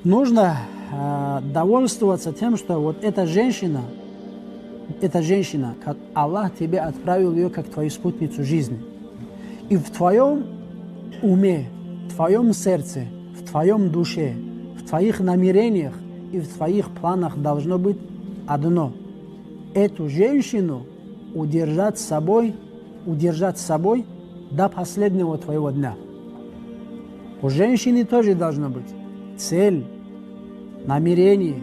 нужно довольствоваться тем, что вот эта женщина, как Аллах тебе отправил ее как твою спутницу жизни. И в твоем уме, в твоем сердце, в твоем душе, в твоих намерениях и в твоих планах должно быть одно. Эту женщину удержать с собой до последнего твоего дня. У женщины тоже должно быть цель, намерение,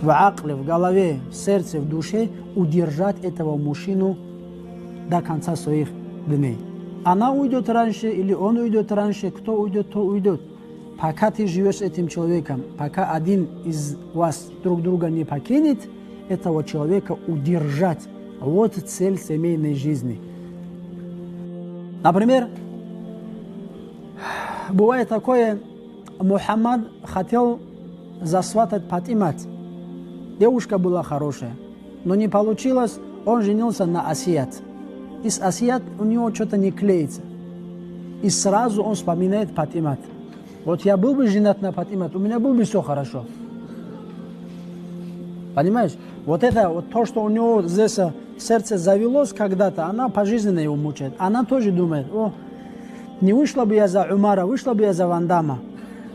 в акле, в голове, в сердце, в душе удержать этого мужчину до конца своих дней. Она уйдет раньше или он уйдет раньше, кто уйдет, то уйдет. Пока ты живешь с этим человеком, пока один из вас друг друга не покинет, этого человека удержать. Вот цель семейной жизни. Например, бывает такое, Мухаммад хотел засватать Фатимат. Девушка была хорошая, но не получилось, он женился на Асият. И с Асият у него что-то не клеится. И сразу он вспоминает Фатимат. Вот я был бы женат на Фатимат, у меня было бы все хорошо. Понимаешь? Вот это, вот то, что у него здесь в сердце завелось когда-то, она пожизненно его мучает. Она тоже думает, не вышла бы я за Умара, вышла бы я за Ван Дамма.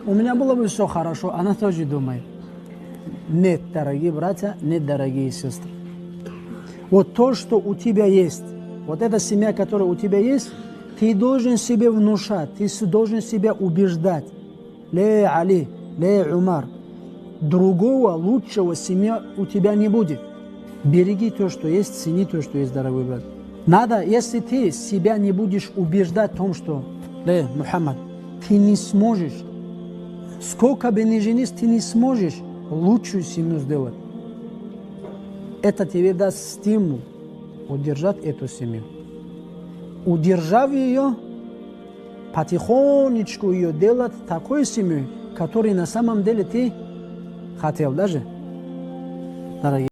У меня было бы все хорошо. Она тоже думает. Нет, дорогие братья, нет, дорогие сестры. Вот то, что у тебя есть, вот эта семья, которая у тебя есть, ты должен себе внушать, ты должен себя убеждать. Ле Али, ле Умар. Другого, лучшего семьи у тебя не будет. Береги то, что есть, цени то, что есть, дорогой брат. Надо, если ты себя не будешь убеждать в том, что, Мухаммад, ты не сможешь, сколько бы ни женись, ты не сможешь лучшую семью сделать. Это тебе даст стимул удержать эту семью. Удержав ее, потихонечку ее делать такой семьей, которой на самом деле ты хотел даже. Дорогие